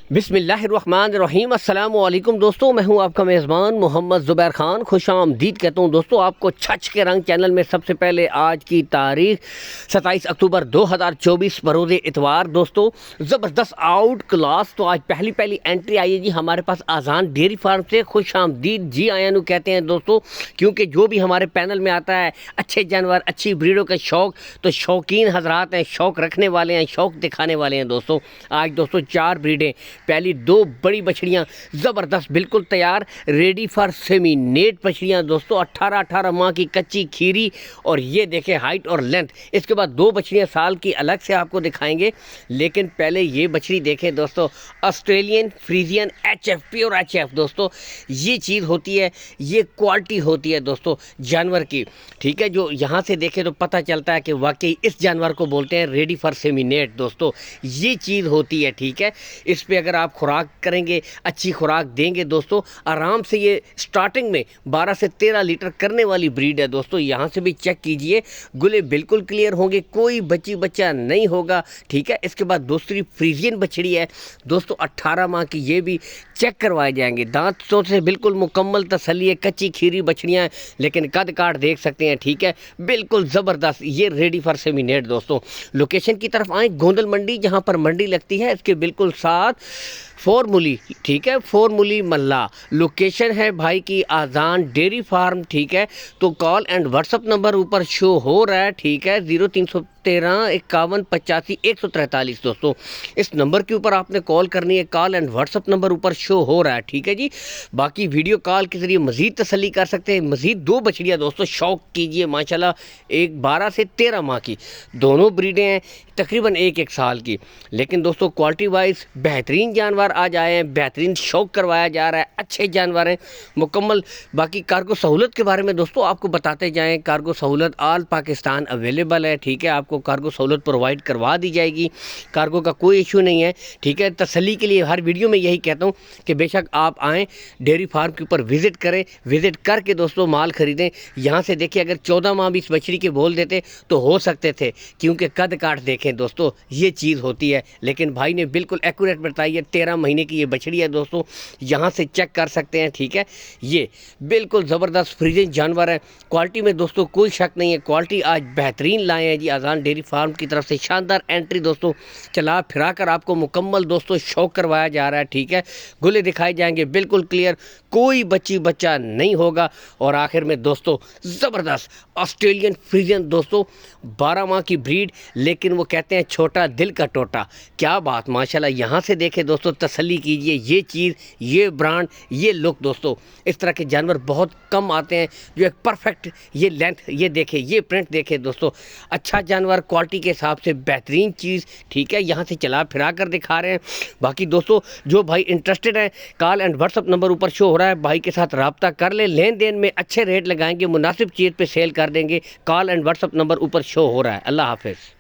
बिस्मिल्लाहिर्रहमानिर्रहीम। अस्सलाम वालेकुम दोस्तों, मैं हूं आपका मेज़बान मोहम्मद ज़ुबैर ख़ान। खुश आमदीद कहता हूं दोस्तों आपको छच के रंग चैनल में। सबसे पहले आज की तारीख 27 अक्टूबर 2024 बरोज़ इतवार। दोस्तों ज़बरदस्त आउट क्लास तो आज पहली एंट्री आई है जी हमारे पास आज़ान डेयरी फार्म से। खुश आमदीद जी आयानु कहते हैं दोस्तों, क्योंकि जो भी हमारे पैनल में आता है अच्छे जानवर अच्छी ब्रीडों का शौक़, तो शौकीन हजरात हैं, शौक़ रखने वाले हैं, शौक़ दिखाने वाले हैं दोस्तों। आज दोस्तों 4 ब्रीडें, पहली 2 बड़ी बछड़ियाँ ज़बरदस्त बिल्कुल तैयार रेडी फॉर सेमिनेट बछड़ियाँ दोस्तों, 18 माह की कच्ची खीरी। और ये देखें हाइट और लेंथ। इसके बाद 2 बछड़ियाँ साल की अलग से आपको दिखाएंगे, लेकिन पहले ये बछड़ी देखें दोस्तों, Australian Friesian HF, pure HF दोस्तों। ये चीज़ होती है, ये क्वालिटी होती है दोस्तों जानवर की, ठीक है। जो यहाँ से देखें तो पता चलता है कि वाकई इस जानवर को बोलते हैं रेडी फॉर सेमिनेट दोस्तों। ये चीज़ होती है, ठीक है। इस पे अगर आप खुराक करेंगे, अच्छी खुराक देंगे दोस्तों, आराम से ये स्टार्टिंग में 12 से 13 लीटर करने वाली ब्रीड है दोस्तों। यहाँ से भी चेक कीजिए, गुले बिल्कुल क्लियर होंगे, कोई बच्चा नहीं होगा, ठीक है। इसके बाद दूसरी फ्रीजियन बछड़ी है दोस्तों, 18 माह की, ये भी चेक करवाए जाएंगे। दांतों से बिल्कुल मुकम्मल तसल्ली है, कच्ची खीरी बछड़ियाँ हैं, लेकिन कद काट देख सकते हैं, ठीक है, बिल्कुल ज़बरदस्त। ये रेडी फॉर सेमिनेट दोस्तों। लोकेशन की तरफ आए, गोंदल मंडी, जहाँ पर मंडी लगती है, इसके बिल्कुल साथ फॉर्मूली, ठीक है, फॉर्मूली मल्ला लोकेशन है भाई की आज़ान डेयरी फार्म, ठीक है। तो कॉल एंड व्हाट्सअप नंबर ऊपर शो हो रहा है, ठीक है, 0313 51 85 143 दोस्तों। इस नंबर के ऊपर आपने कॉल करनी है, कॉल एंड व्हाट्सअप नंबर ऊपर शो हो रहा है, ठीक है जी। बाकी वीडियो कॉल के ज़रिए मज़ीद तसल्ली कर सकते हैं। मज़ीद 2 बछड़ियाँ दोस्तों शौक़ कीजिए माशाल्लाह, एक 12 से 13 माह की, दोनों ब्रीडें हैं, तकरीबन 1 साल की, लेकिन दोस्तों क्वालिटी वाइज बेहतरीन जानवर आज आए हैं, बेहतरीन शौक करवाया जा रहा है, अच्छे जानवर हैं मुकम्मल। बाकी कार्गो सहूलत के बारे में दोस्तों आपको बताते जाएं, कार्गो सहूलत ऑल पाकिस्तान अवेलेबल है, ठीक है। आपको कार्गो सहूलत प्रोवाइड करवा दी जाएगी, कार्गो का कोई इशू नहीं है, ठीक है। तसल्ली के लिए हर वीडियो में यही कहता हूँ कि बेशक आप आएँ, डेयरी फार्म के ऊपर विज़िट करें, विज़िट करके दोस्तों माल ख़रीदें। यहाँ से देखिए, अगर 14 माह भी इस बछड़ी के बोल देते तो हो सकते थे, क्योंकि कद काट देखें दोस्तों, ये चीज़ होती है। लेकिन भाई ने बिल्कुल एक्यूरेट बताई है, 13 महीने की ये बछड़ी है दोस्तों, यहाँ से चेक कर सकते हैं, ठीक है। ये बिल्कुल ज़बरदस्त फ्रीजियन जानवर है, क्वालिटी में दोस्तों कोई शक नहीं है, क्वालिटी आज बेहतरीन लाए हैं जी आज़ान डेयरी फार्म की तरफ से। शानदार एंट्री दोस्तों, चला फिरा कर आपको मुकम्मल दोस्तों शौक करवाया जा रहा है, ठीक है। गुले दिखाए जाएंगे बिल्कुल क्लियर, कोई बच्चा नहीं होगा। और आखिर में दोस्तों ज़बरदस्त ऑस्ट्रेलियन फ्रीजियन दोस्तों, 12 माह की ब्रीड, लेकिन वो कहते हैं छोटा दिल का टोटा। क्या बात माशाल्लाह। यहाँ से देखें दोस्तों, तसल्ली कीजिए, ये चीज़, ये ब्रांड, ये लुक दोस्तों, इस तरह के जानवर बहुत कम आते हैं जो एक परफेक्ट, ये लेंथ, ये देखें, ये प्रिंट देखें दोस्तों, अच्छा जानवर, क्वालिटी के हिसाब से बेहतरीन चीज़, ठीक है। यहाँ से चला फिरा कर दिखा रहे हैं। बाकी दोस्तों जो भाई इंटरेस्टेड है, कॉल एंड व्हाट्सअप नंबर ऊपर शो हो रहा है, भाई के साथ रब्ता कर ले, लेन देन में अच्छे रेट लगाएंगे, मुनासिब चीज़ पे सेल कर देंगे। कॉल एंड व्हाट्सअप नंबर ऊपर शो हो रहा है। अल्लाह हाफिज़।